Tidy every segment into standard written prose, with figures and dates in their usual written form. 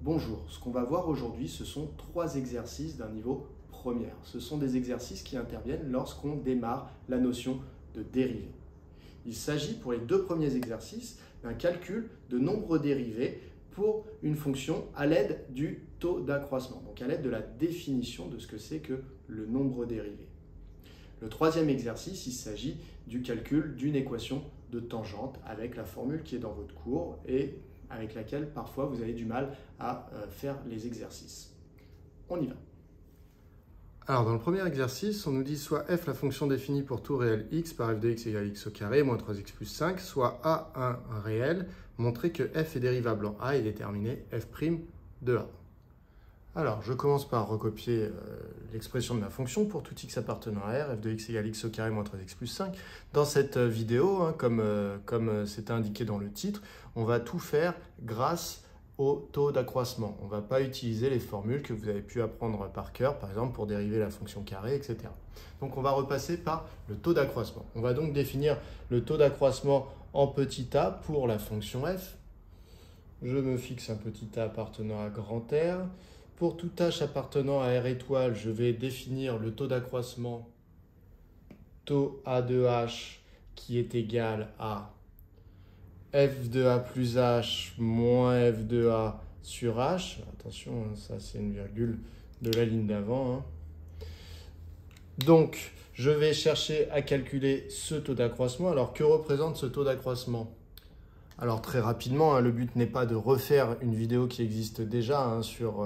Bonjour, ce qu'on va voir aujourd'hui, ce sont 3 exercices d'un niveau première. Ce sont des exercices qui interviennent lorsqu'on démarre la notion de dérivée. Il s'agit pour les 2 premiers exercices d'un calcul de nombre dérivé pour une fonction à l'aide du taux d'accroissement, donc à l'aide de la définition de ce que c'est que le nombre dérivé. Le 3e exercice, il s'agit du calcul d'une équation de tangente avec la formule qui est dans votre cours et avec laquelle parfois vous avez du mal à faire les exercices. On y va. Alors dans le premier exercice, on nous dit soit f la fonction définie pour tout réel x par f de x égale x au carré moins 3x plus 5, soit a un réel, montrer que f est dérivable en a et déterminer f' de a. Alors je commence par recopier l'expression de ma fonction pour tout x appartenant à R, f de x égale x au carré moins 3x plus 5. Dans cette vidéo, comme c'est indiqué dans le titre, on va tout faire grâce au taux d'accroissement. On ne va pas utiliser les formules que vous avez pu apprendre par cœur, par exemple pour dériver la fonction carré, etc. Donc on va repasser par le taux d'accroissement. On va donc définir le taux d'accroissement en petit a pour la fonction f. Je me fixe un petit a appartenant à grand R. Pour tout h appartenant à R étoile, je vais définir le taux d'accroissement taux A de h qui est égal à f de a plus h moins f de a sur h. Attention, ça c'est une virgule de la ligne d'avant. Donc, je vais chercher à calculer ce taux d'accroissement. Alors, que représente ce taux d'accroissement? Alors, très rapidement, le but n'est pas de refaire une vidéo qui existe déjà sur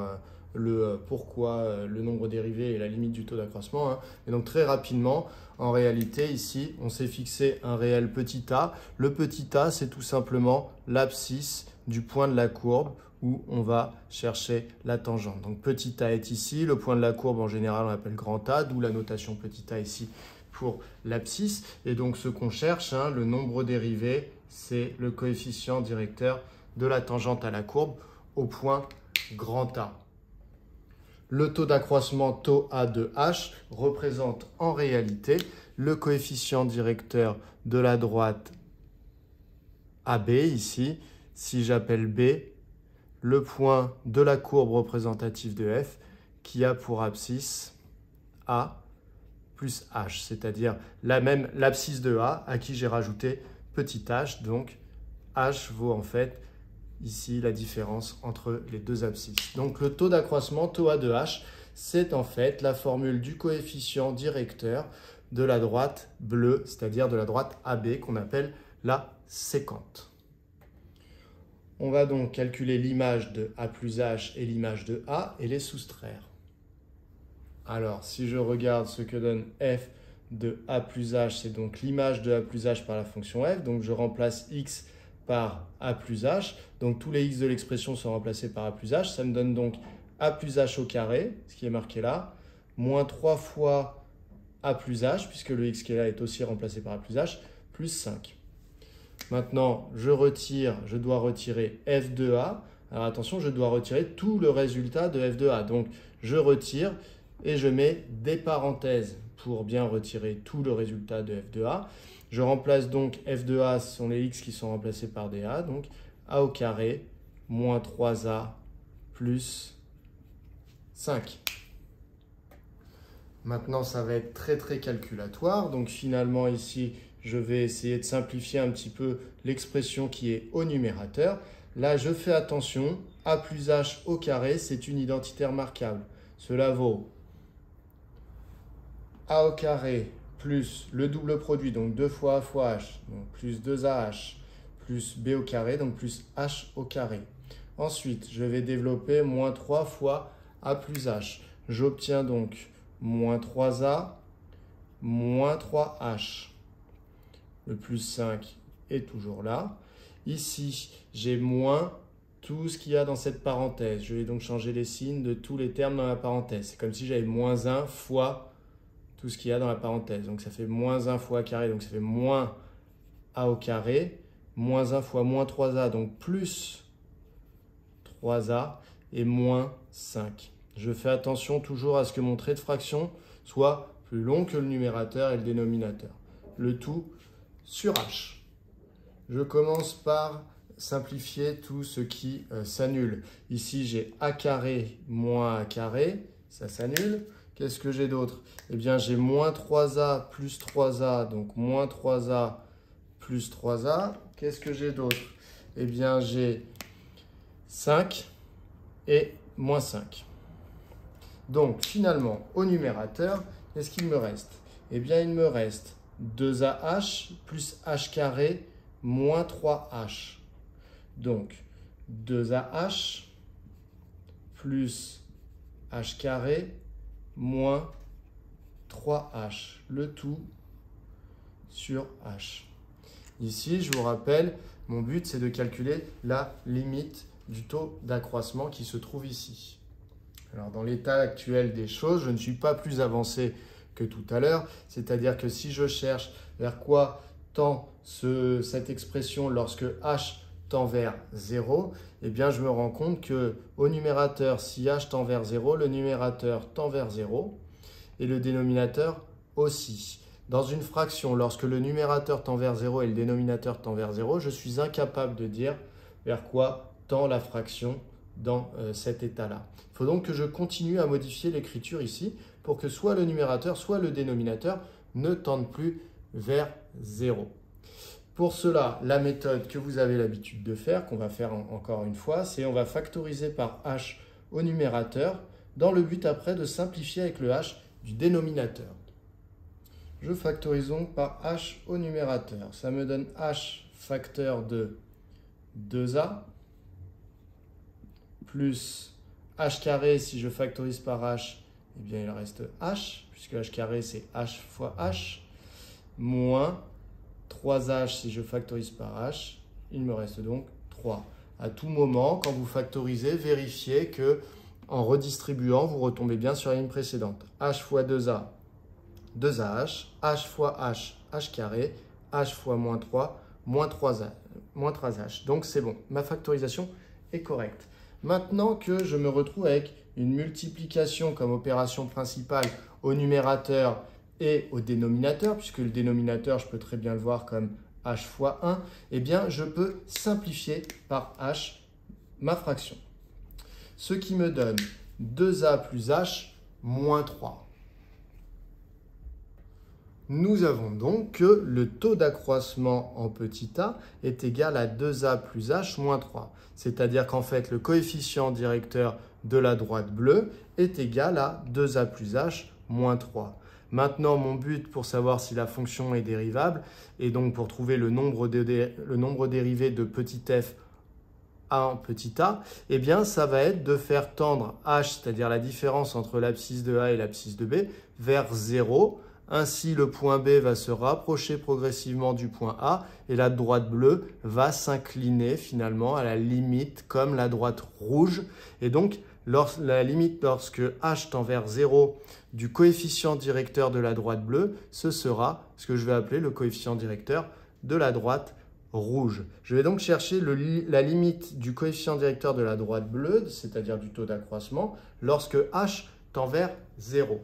le pourquoi le nombre dérivé et la limite du taux d'accroissement. Et donc, très rapidement, en réalité, ici, on s'est fixé un réel petit a. Le petit a, c'est tout simplement l'abscisse du point de la courbe où on va chercher la tangente. Donc, petit a est ici. Le point de la courbe, en général, on l'appelle grand A, d'où la notation petit a ici pour l'abscisse. Et donc, ce qu'on cherche, le nombre dérivé, c'est le coefficient directeur de la tangente à la courbe au point grand A. Le taux d'accroissement taux A de h représente en réalité le coefficient directeur de la droite AB ici. Si j'appelle B le point de la courbe représentative de f qui a pour abscisse A plus h, c'est-à-dire l'abscisse de A à qui j'ai rajouté petit h. Donc h vaut en fait ici la différence entre les deux abscisses. Donc le taux d'accroissement, taux A de h, c'est en fait la formule du coefficient directeur de la droite bleue, c'est-à-dire de la droite AB qu'on appelle la sécante. On va donc calculer l'image de A plus h et l'image de A et les soustraire. Alors si je regarde ce que donne f de A plus h, c'est donc l'image de A plus h par la fonction f. Donc je remplace x par A plus h. Donc tous les x de l'expression sont remplacés par A plus h. Ça me donne donc A plus h au carré, ce qui est marqué là, moins 3 fois A plus h, puisque le x qui est là est aussi remplacé par A plus h, plus 5. Maintenant, je dois retirer f de a. Alors attention, je dois retirer tout le résultat de f de a. Donc je retire et je mets des parenthèses pour bien retirer tout le résultat de f de a. Je remplace donc f de a, ce sont les x qui sont remplacés par des a, donc a au carré moins 3a plus 5. Maintenant, ça va être très calculatoire. Donc finalement ici, je vais essayer de simplifier un petit peu l'expression qui est au numérateur. Là, je fais attention, a plus h au carré, c'est une identité remarquable. Cela vaut a au carré plus le double produit, donc 2 fois a fois h, donc plus 2ah, plus b au carré, donc plus h au carré. Ensuite, je vais développer moins 3 fois a plus h. J'obtiens donc moins 3a, moins 3h. Le plus 5 est toujours là. Ici, j'ai moins tout ce qu'il y a dans cette parenthèse. Je vais donc changer les signes de tous les termes dans la parenthèse. C'est comme si j'avais moins 1 fois tout ce qu'il y a dans la parenthèse. Donc ça fait moins 1 fois a carré, donc ça fait moins a au carré, moins 1 fois moins 3a, donc plus 3a, et moins 5. Je fais attention toujours à ce que mon trait de fraction soit plus long que le numérateur et le dénominateur. Le tout sur h. Je commence par simplifier tout ce qui s'annule. Ici, j'ai a carré moins a carré, ça s'annule. Qu'est-ce que j'ai d'autre? Eh bien, j'ai moins 3a plus 3a, donc moins 3a plus 3a. Qu'est-ce que j'ai d'autre? Eh bien, j'ai 5 et moins 5. Donc, finalement, au numérateur, qu'est-ce qu'il me reste? Eh bien, il me reste 2ah plus h carré moins 3h. Donc, 2ah plus h carré moins 3h. Le tout sur h. Ici, je vous rappelle, mon but, c'est de calculer la limite du taux d'accroissement qui se trouve ici. Alors, dans l'état actuel des choses, je ne suis pas plus avancé que tout à l'heure. C'est-à-dire que si je cherche vers quoi tend cette expression lorsque h tend vers 0, eh bien, je me rends compte qu'au numérateur, si h tend vers 0, le numérateur tend vers 0 et le dénominateur aussi. Dans une fraction, lorsque le numérateur tend vers 0 et le dénominateur tend vers 0, je suis incapable de dire vers quoi tend la fraction dans cet état-là. Il faut donc que je continue à modifier l'écriture ici pour que soit le numérateur, soit le dénominateur ne tendent plus vers 0. Pour cela, la méthode que vous avez l'habitude de faire, qu'on va faire encore une fois, c'est on va factoriser par h au numérateur dans le but après de simplifier avec le h du dénominateur. Je factorise donc par h au numérateur. Ça me donne h facteur de 2a plus h carré, si je factorise par h, eh bien il reste h, puisque h carré c'est h fois h, moins 3h si je factorise par h, il me reste donc 3. À tout moment, quand vous factorisez, vérifiez que en redistribuant, vous retombez bien sur la ligne précédente. h fois 2a, 2ah, h fois h, h carré, h fois moins 3, moins 3h. Donc c'est bon, ma factorisation est correcte. Maintenant que je me retrouve avec une multiplication comme opération principale au numérateur et au dénominateur, puisque le dénominateur, je peux très bien le voir comme h fois 1, eh bien, je peux simplifier par h ma fraction. Ce qui me donne 2a plus h moins 3. Nous avons donc que le taux d'accroissement en petit a est égal à 2a plus h moins 3. C'est-à-dire qu'en fait, le coefficient directeur de la droite bleue est égal à 2a plus h moins 3. Maintenant, mon but pour savoir si la fonction est dérivable, et donc pour trouver le nombre dérivé de petit f en petit a, eh bien, ça va être de faire tendre h, c'est-à-dire la différence entre l'abscisse de a et l'abscisse de b, vers 0. Ainsi, le point B va se rapprocher progressivement du point A et la droite bleue va s'incliner finalement à la limite comme la droite rouge. Et donc, la limite lorsque h tend vers 0 du coefficient directeur de la droite bleue, ce sera ce que je vais appeler le coefficient directeur de la droite rouge. Je vais donc chercher la limite du coefficient directeur de la droite bleue, c'est-à-dire du taux d'accroissement, lorsque h tend vers 0.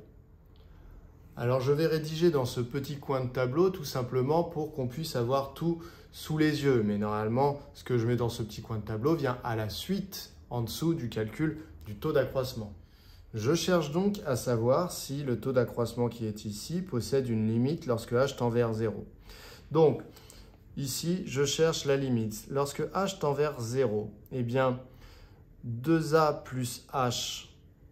Alors, je vais rédiger dans ce petit coin de tableau tout simplement pour qu'on puisse avoir tout sous les yeux. Mais normalement, ce que je mets dans ce petit coin de tableau vient à la suite, en dessous du calcul du taux d'accroissement. Je cherche donc à savoir si le taux d'accroissement qui est ici possède une limite lorsque h tend vers 0. Donc, ici, je cherche la limite. Lorsque h tend vers 0, eh bien, 2a plus h,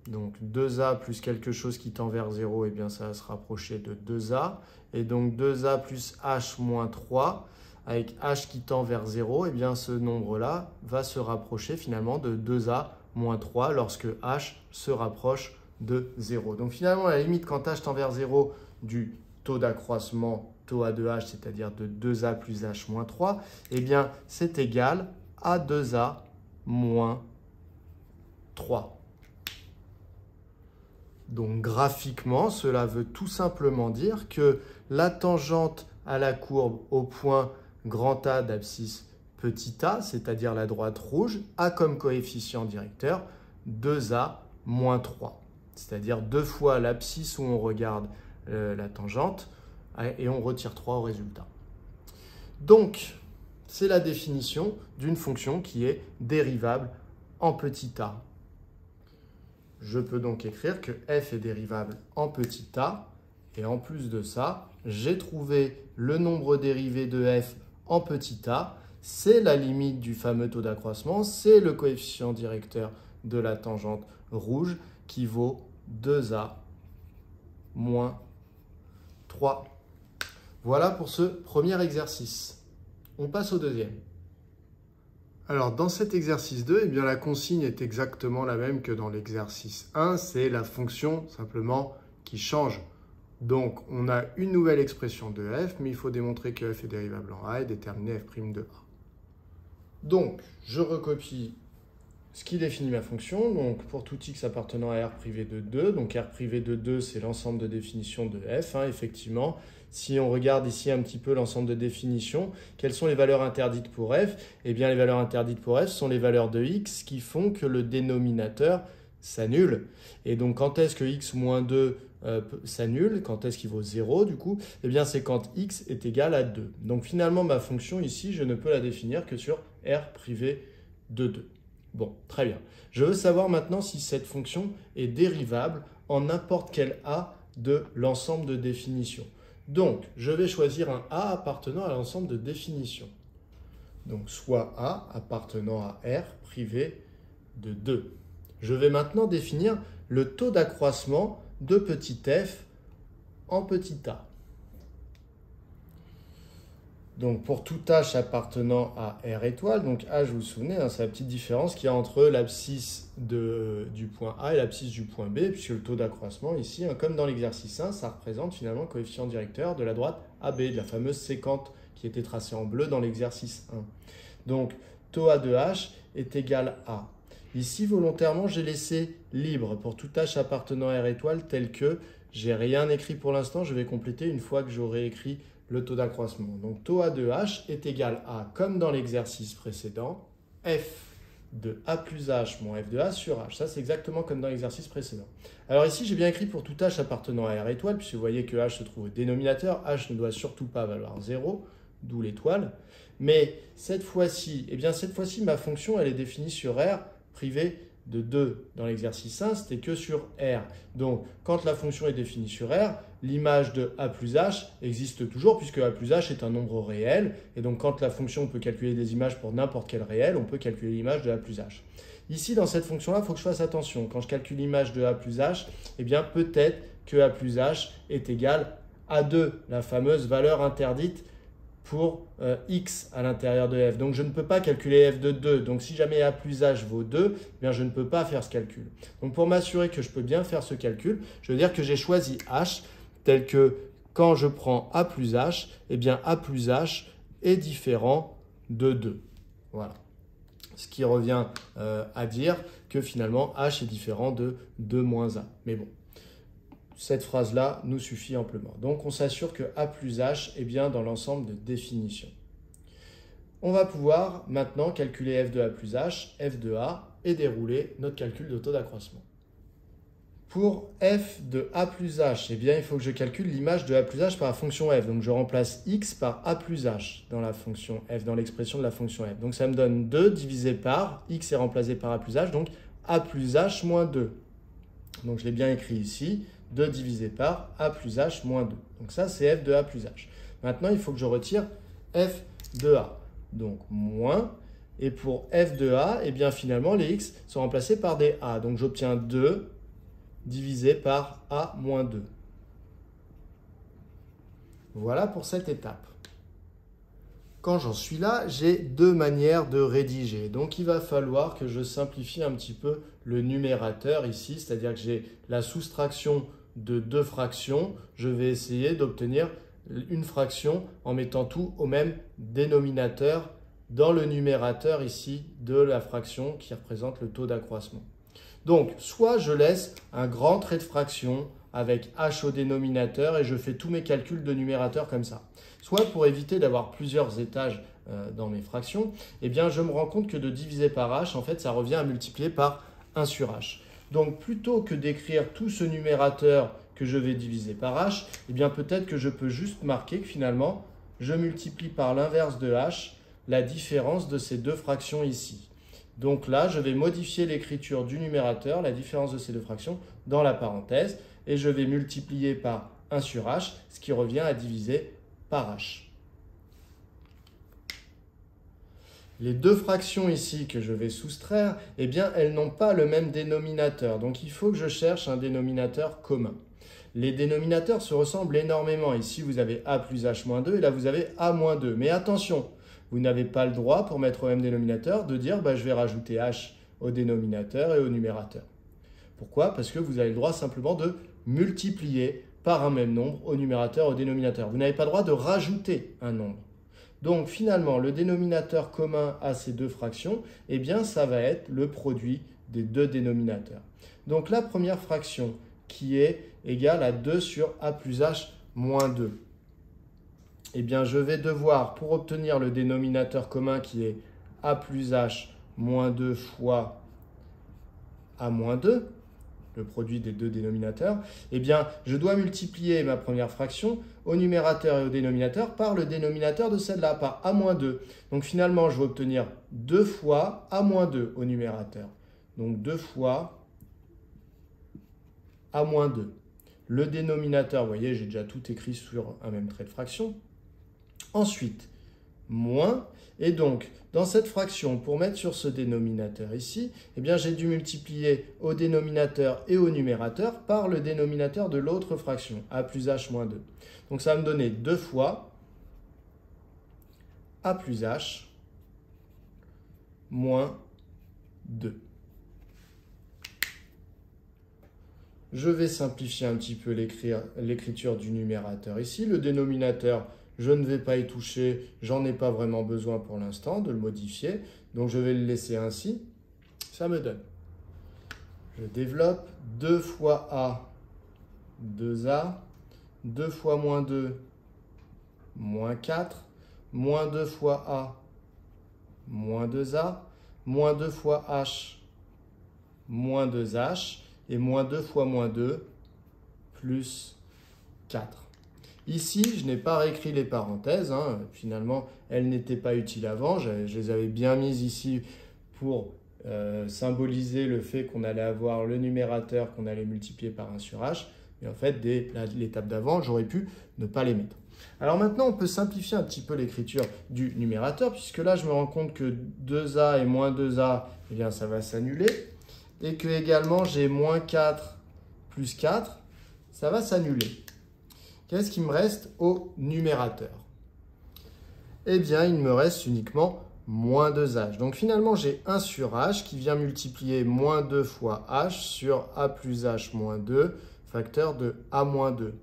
donc 2a plus quelque chose qui tend vers 0, eh bien ça va se rapprocher de 2a. Et donc 2a plus h moins 3, avec h qui tend vers 0, eh bien ce nombre-là va se rapprocher finalement de 2a moins 3 lorsque h se rapproche de 0. Donc finalement, la limite quand h tend vers 0 du taux d'accroissement taux A de h, c'est-à-dire de 2a plus h moins 3, eh bien c'est égal à 2a moins 3. Donc graphiquement, cela veut tout simplement dire que la tangente à la courbe au point grand A d'abscisse petit a, c'est-à-dire la droite rouge, a comme coefficient directeur 2a moins 3. C'est-à-dire 2 fois l'abscisse où on regarde la tangente et on retire 3 au résultat. Donc, c'est la définition d'une fonction qui est dérivable en petit a. Je peux donc écrire que f est dérivable en petit a, et en plus de ça, j'ai trouvé le nombre dérivé de f en petit a, c'est la limite du fameux taux d'accroissement, c'est le coefficient directeur de la tangente rouge qui vaut 2a moins 3. Voilà pour ce premier exercice. On passe au deuxième. Alors, dans cet exercice 2, eh bien, la consigne est exactement la même que dans l'exercice 1. C'est la fonction simplement qui change. Donc, on a une nouvelle expression de f, mais il faut démontrer que f est dérivable en a et déterminer f' de a. Donc, je recopie ce qui définit ma fonction. Donc, pour tout x appartenant à R privé de 2, donc R privé de 2, c'est l'ensemble de définitions de f, effectivement. Si on regarde ici un petit peu l'ensemble de définitions, quelles sont les valeurs interdites pour f? Eh bien, les valeurs interdites pour f sont les valeurs de x qui font que le dénominateur s'annule. Et donc, quand est-ce que x moins 2 s'annule? Quand est-ce qu'il vaut 0 du coup? Eh bien, c'est quand x est égal à 2. Donc, finalement, ma fonction ici, je ne peux la définir que sur R privé de 2. Bon, très bien. Je veux savoir maintenant si cette fonction est dérivable en n'importe quel a de l'ensemble de définitions. Donc, je vais choisir un a appartenant à l'ensemble de définitions. Donc, soit a appartenant à R privé de 2. Je vais maintenant définir le taux d'accroissement de petit f en petit a. Donc, pour tout h appartenant à R étoile, donc h, vous vous souvenez, c'est la petite différence qu'il y a entre l'abscisse du point A et l'abscisse du point B, puisque le taux d'accroissement ici, comme dans l'exercice 1, ça représente finalement le coefficient directeur de la droite AB, de la fameuse séquente qui était tracée en bleu dans l'exercice 1. Donc, taux A de h est égal à. Ici, volontairement, j'ai laissé libre pour tout h appartenant à R étoile tel que j'ai rien écrit pour l'instant, je vais compléter une fois que j'aurai écrit le taux d'accroissement. Donc, taux A de h est égal à, comme dans l'exercice précédent, f de a plus h moins f de a sur h. Ça, c'est exactement comme dans l'exercice précédent. Alors ici, j'ai bien écrit pour tout h appartenant à R étoile, puisque vous voyez que h se trouve au dénominateur. H ne doit surtout pas valoir 0, d'où l'étoile. Mais cette fois-ci, ma fonction, elle est définie sur R privé de 2 dans l'exercice 1, c'était que sur R. Donc, quand la fonction est définie sur R, l'image de a plus h existe toujours puisque a plus h est un nombre réel. Et donc, quand la fonction peut calculer des images pour n'importe quel réel, on peut calculer l'image de a plus h. Ici, dans cette fonction-là, il faut que je fasse attention. Quand je calcule l'image de a plus h, eh bien, peut-être que a plus h est égal à 2, la fameuse valeur interdite pour x à l'intérieur de f. Donc, je ne peux pas calculer f de 2. Donc, si jamais a plus h vaut 2, eh bien, je ne peux pas faire ce calcul. Donc, pour m'assurer que je peux bien faire ce calcul, je veux dire que j'ai choisi h tel que quand je prends a plus h, eh bien, a plus h est différent de 2. Voilà. Ce qui revient à dire que finalement, h est différent de 2 moins a. Mais bon. Cette phrase-là nous suffit amplement. Donc, on s'assure que a plus h est bien dans l'ensemble de définitions. On va pouvoir maintenant calculer f de a plus h, f de a et dérouler notre calcul de taux d'accroissement. Pour f de a plus h, eh bien, il faut que je calcule l'image de a plus h par la fonction f. Donc, je remplace x par a plus h dans la fonction f, dans l'expression de la fonction f. Donc, ça me donne 2 divisé par, x est remplacé par a plus h, donc a plus h moins 2. Donc, je l'ai bien écrit ici. 2 divisé par a plus h moins 2. Donc ça, c'est f de a plus h. Maintenant, il faut que je retire f de a. Donc moins. Et pour f de a, eh bien finalement, les x sont remplacés par des a. Donc j'obtiens 2 divisé par a moins 2. Voilà pour cette étape. Quand j'en suis là, j'ai deux manières de rédiger. Donc, il va falloir que je simplifie un petit peu le numérateur ici, c'est-à-dire que j'ai la soustraction de deux fractions. Je vais essayer d'obtenir une fraction en mettant tout au même dénominateur dans le numérateur ici de la fraction qui représente le taux d'accroissement. Donc, soit je laisse un grand trait de fraction avec h au dénominateur et je fais tous mes calculs de numérateur comme ça. Soit pour éviter d'avoir plusieurs étages dans mes fractions, eh bien je me rends compte que de diviser par h, en fait, ça revient à multiplier par 1 sur h. Donc plutôt que d'écrire tout ce numérateur que je vais diviser par h, eh bien peut-être que je peux juste marquer que finalement, je multiplie par l'inverse de h la différence de ces deux fractions ici. Donc là, je vais modifier l'écriture du numérateur, la différence de ces deux fractions, dans la parenthèse, et je vais multiplier par 1 sur h, ce qui revient à diviser par h. Les deux fractions ici que je vais soustraire, eh bien, elles n'ont pas le même dénominateur. Donc, il faut que je cherche un dénominateur commun. Les dénominateurs se ressemblent énormément. Ici, vous avez a plus h moins 2 et là, vous avez a moins 2. Mais attention, vous n'avez pas le droit, pour mettre au même dénominateur, de dire je vais rajouter h au dénominateur et au numérateur. Pourquoi? Parce que vous avez le droit simplement de multiplier par un même nombre au numérateur et au dénominateur. Vous n'avez pas le droit de rajouter un nombre. Donc finalement, le dénominateur commun à ces deux fractions, eh bien, ça va être le produit des deux dénominateurs. Donc la première fraction qui est égale à 2 sur a plus h moins 2. Eh bien, je vais devoir, pour obtenir le dénominateur commun qui est a plus h moins 2 fois a moins 2, le produit des deux dénominateurs, eh bien, je dois multiplier ma première fraction au numérateur et au dénominateur par le dénominateur de celle-là, par a moins 2. Donc finalement, je vais obtenir 2 fois a moins 2 au numérateur. Donc 2 fois a moins 2. Le dénominateur, vous voyez, j'ai déjà tout écrit sur un même trait de fraction. Ensuite, moins, et donc, dans cette fraction, pour mettre sur ce dénominateur ici, eh bien, j'ai dû multiplier au dénominateur et au numérateur par le dénominateur de l'autre fraction, a plus h moins 2. Donc, ça va me donner 2 fois a plus h moins 2. Je vais simplifier un petit peu l'écriture du numérateur ici. Le dénominateur, je ne vais pas y toucher, j'en ai pas vraiment besoin pour l'instant de le modifier. Donc je vais le laisser ainsi. Ça me donne. Je développe 2 fois a, 2a, 2 fois moins 2, moins 4, moins 2 fois a, moins 2a, moins 2 fois h, moins 2h, et moins 2 fois moins 2, plus 4. Ici, je n'ai pas réécrit les parenthèses. Finalement, elles n'étaient pas utiles avant. Je les avais bien mises ici pour symboliser le fait qu'on allait avoir le numérateur qu'on allait multiplier par 1 sur h. Mais en fait, dès l'étape d'avant, j'aurais pu ne pas les mettre. Alors maintenant, on peut simplifier un petit peu l'écriture du numérateur, puisque là, je me rends compte que 2a et moins 2a, eh bien, ça va s'annuler. Et que également, j'ai moins 4 plus 4, ça va s'annuler. Qu'est-ce qui me reste au numérateur? Eh bien, il me reste uniquement moins 2h. Donc finalement, j'ai 1 sur h qui vient multiplier moins 2 fois h sur a plus h moins 2, facteur de a moins 2.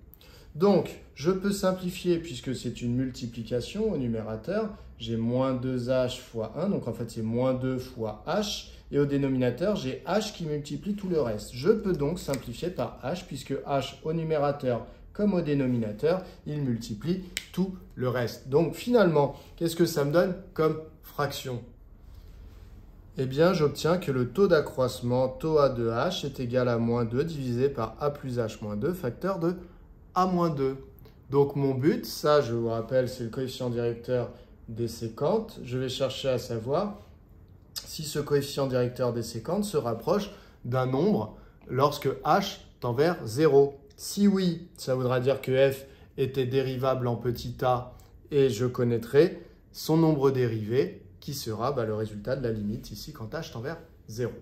Donc, je peux simplifier puisque c'est une multiplication au numérateur. J'ai moins 2h fois 1, donc en fait, c'est moins 2 fois h. Et au dénominateur, j'ai h qui multiplie tout le reste. Je peux donc simplifier par h puisque h au numérateur comme au dénominateur, il multiplie tout le reste. Donc finalement, qu'est-ce que ça me donne comme fraction? Eh bien, j'obtiens que le taux d'accroissement, taux A de h, est égal à moins 2 divisé par a plus h moins 2, facteur de a moins 2. Donc mon but, ça je vous rappelle, c'est le coefficient directeur des séquentes. Je vais chercher à savoir si ce coefficient directeur des séquentes se rapproche d'un nombre lorsque h tend vers 0. Si oui, ça voudra dire que f était dérivable en petit a et je connaîtrai son nombre dérivé qui sera le résultat de la limite ici quand h tend vers 0.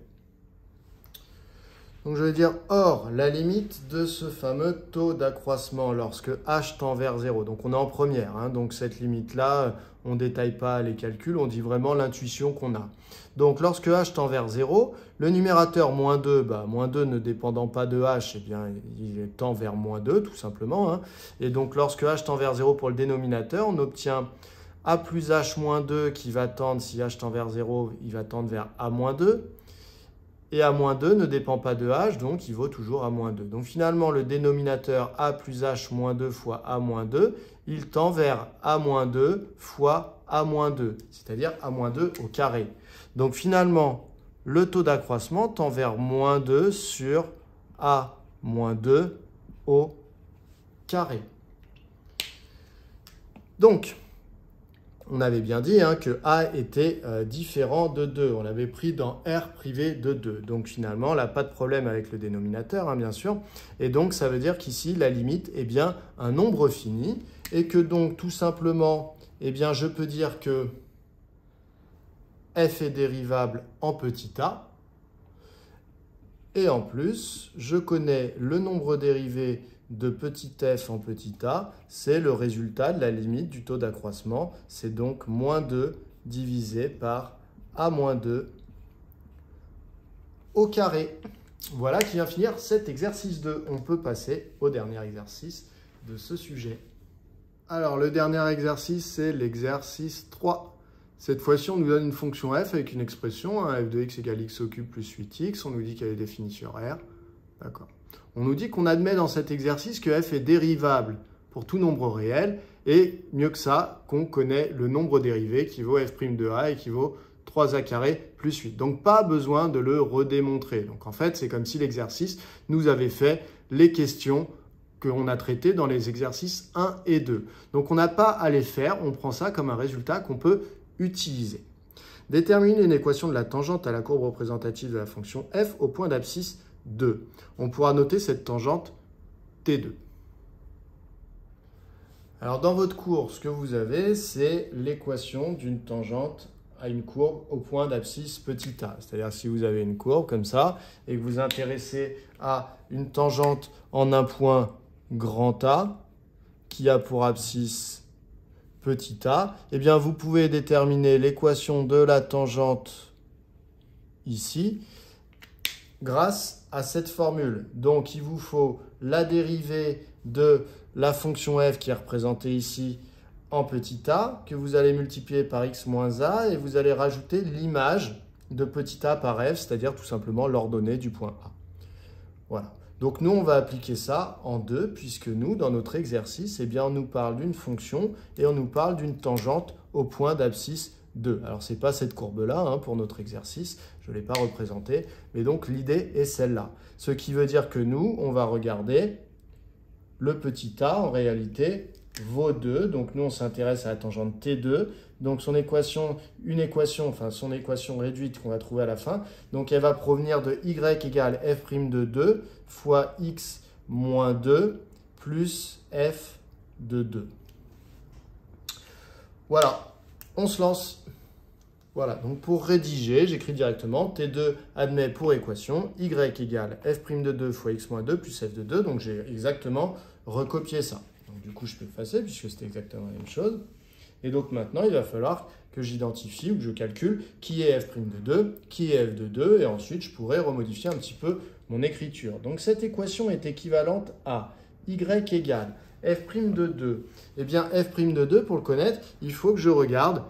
Donc je vais dire or la limite de ce fameux taux d'accroissement lorsque h tend vers 0. Donc on est en première, donc cette limite-là, on ne détaille pas les calculs, on dit vraiment l'intuition qu'on a. Donc lorsque h tend vers 0, le numérateur moins 2, moins 2 ne dépendant pas de h, eh bien il tend vers moins 2 tout simplement. Et donc lorsque h tend vers 0 pour le dénominateur, on obtient a plus h moins 2 qui va tendre, si h tend vers 0, il va tendre vers a moins 2. Et a moins 2 ne dépend pas de h, donc il vaut toujours a moins 2. Donc finalement, le dénominateur a plus h moins 2 fois a moins 2, il tend vers a moins 2 fois a moins 2, c'est-à-dire a moins 2 au carré. Donc finalement, le taux d'accroissement tend vers moins 2 sur a moins 2 au carré. Donc, on avait bien dit hein, que A était différent de 2. On l'avait pris dans R privé de 2. Donc finalement, là, pas de problème avec le dénominateur, hein, bien sûr. Et donc, ça veut dire qu'ici, la limite est bien un nombre fini. Et que donc, tout simplement, eh bien, je peux dire que f est dérivable en petit a. Et en plus, je connais le nombre dérivé de petit f en petit a, c'est le résultat de la limite du taux d'accroissement. C'est donc moins 2 divisé par a moins 2 au carré. Voilà qui vient finir cet exercice 2. On peut passer au dernier exercice de ce sujet. Alors, le dernier exercice, c'est l'exercice 3. Cette fois-ci, on nous donne une fonction f avec une expression, hein, f de x égale x au cube plus 8x. On nous dit qu'elle est définie sur R. D'accord. On nous dit qu'on admet dans cet exercice que f est dérivable pour tout nombre réel. Et mieux que ça, qu'on connaît le nombre dérivé qui vaut f' de a équivaut 3a carré plus 8. Donc, pas besoin de le redémontrer. Donc, en fait, c'est comme si l'exercice nous avait fait les questions qu'on a traitées dans les exercices 1 et 2. Donc, on n'a pas à les faire. On prend ça comme un résultat qu'on peut utiliser. Déterminer une équation de la tangente à la courbe représentative de la fonction f au point d'abscisse 2. On pourra noter cette tangente T2. Alors, dans votre cours, ce que vous avez, c'est l'équation d'une tangente à une courbe au point d'abscisse petit a. C'est-à-dire si vous avez une courbe comme ça et que vous vous intéressez à une tangente en un point grand A qui a pour abscisse petit a, eh bien vous pouvez déterminer l'équation de la tangente ici grâce à cette formule. Donc il vous faut la dérivée de la fonction f qui est représentée ici en petit a, que vous allez multiplier par x moins a, et vous allez rajouter l'image de petit a par f, c'est-à-dire tout simplement l'ordonnée du point A. Voilà. Donc nous, on va appliquer ça en 2, puisque nous, dans notre exercice, eh bien, on nous parle d'une fonction et on nous parle d'une tangente au point d'abscisse 2. Alors, ce n'est pas cette courbe-là hein, pour notre exercice, je ne l'ai pas représentée, mais donc l'idée est celle-là. Ce qui veut dire que nous, on va regarder le petit a, en réalité, vaut 2. Donc nous, on s'intéresse à la tangente T2. Donc son équation réduite qu'on va trouver à la fin. Donc elle va provenir de y égale f' de 2 fois x moins 2 plus f de 2. Voilà, on se lance. Voilà, donc pour rédiger, j'écris directement T2 admet pour équation y égale f' de 2 fois x moins 2 plus f de 2. Donc j'ai exactement recopié ça. Donc du coup, je peux effacer puisque c'était exactement la même chose. Et donc maintenant, il va falloir que j'identifie ou que je calcule qui est f' de 2, qui est f de 2, et ensuite, je pourrais remodifier un petit peu mon écriture. Donc cette équation est équivalente à y égale f' de 2. Eh bien, f' de 2, pour le connaître, il faut que je regarde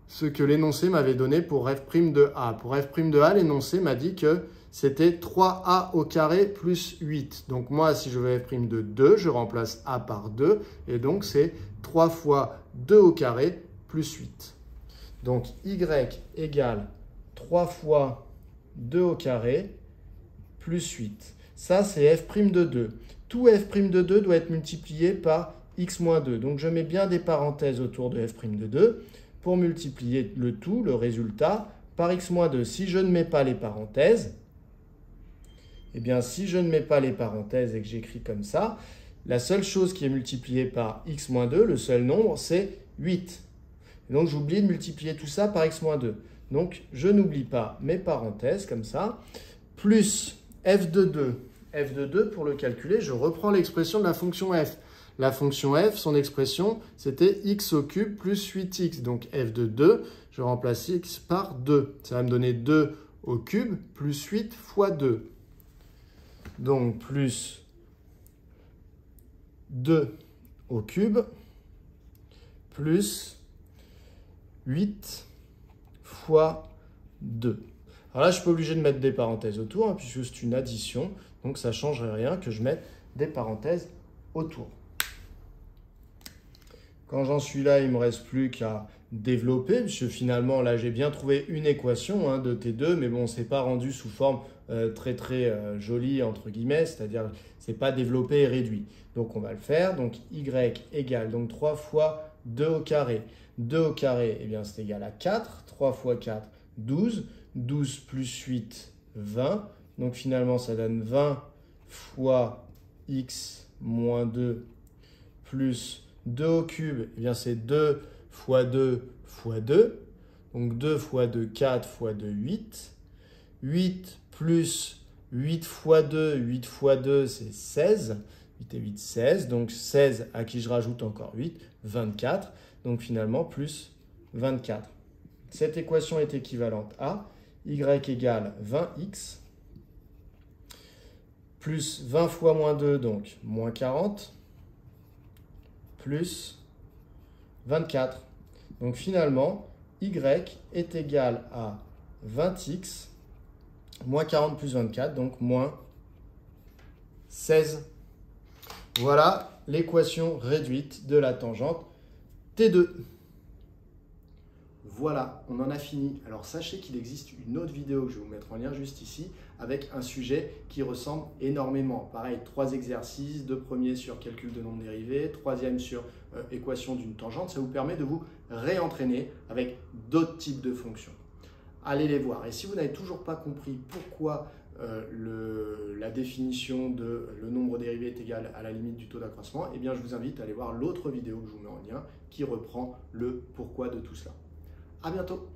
ce que l'énoncé m'avait donné pour f' de a. Pour f' de a, l'énoncé m'a dit que c'était 3a au carré plus 8. Donc moi, si je veux f' de 2, je remplace a par 2. Et donc, c'est 3 fois 2 au carré plus 8. Donc, y égale 3 fois 2 au carré plus 8. Ça, c'est f' de 2. Tout f' de 2 doit être multiplié par x moins 2. Donc, je mets bien des parenthèses autour de f' de 2 pour multiplier le tout, le résultat, par x moins 2. Si je ne mets pas les parenthèses, eh bien, si je ne mets pas les parenthèses et que j'écris comme ça, la seule chose qui est multipliée par x moins 2, le seul nombre, c'est 8. Et donc, j'oublie de multiplier tout ça par x moins 2. Donc, je n'oublie pas mes parenthèses, comme ça, plus f de 2. f de 2, pour le calculer, je reprends l'expression de la fonction f. La fonction f, son expression, c'était x au cube plus 8x. Donc, f de 2, je remplace x par 2. Ça va me donner 2 au cube plus 8 fois 2. Donc, plus 2 au cube plus 8 fois 2. Alors là, je ne suis pas obligé de mettre des parenthèses autour, hein, puisque c'est une addition. Donc, ça ne changerait rien que je mette des parenthèses autour. Quand j'en suis là, il ne me reste plus qu'à développer, puisque finalement, là, j'ai bien trouvé une équation de T2, mais bon, ce n'est pas rendu sous forme très jolie, entre guillemets, c'est-à-dire ce n'est pas développé et réduit. Donc, on va le faire. Donc, y égale donc 3 fois 2 au carré. 2 au carré, eh bien, c'est égal à 4. 3 fois 4, 12. 12 plus 8, 20. Donc finalement, ça donne 20 fois x moins 2 plus 2 au cube. Eh bien, c'est 2 fois 2 fois 2. Donc 2 fois 2, 4 fois 2, 8. 8 plus 8 fois 2, 8 fois 2, c'est 16. 8 et 8, 16. Donc 16 à qui je rajoute encore 8, 24. Donc finalement, plus 24. Cette équation est équivalente à y égale 20x plus 20 fois moins 2, donc moins 40, plus 24. Donc finalement, y est égal à 20x moins 40 plus 24, donc moins 16. Voilà l'équation réduite de la tangente T2. Voilà, on en a fini. Alors sachez qu'il existe une autre vidéo que je vais vous mettre en lien juste ici avec un sujet qui ressemble énormément. Pareil, 3 exercices, 2 premiers sur calcul de nombre dérivé, 3e sur équation d'une tangente. Ça vous permet de vous réentraîner avec d'autres types de fonctions. Allez les voir. Et si vous n'avez toujours pas compris pourquoi la définition de le nombre dérivé est égal à la limite du taux d'accroissement, eh bien je vous invite à aller voir l'autre vidéo que je vous mets en lien qui reprend le pourquoi de tout cela. À bientôt!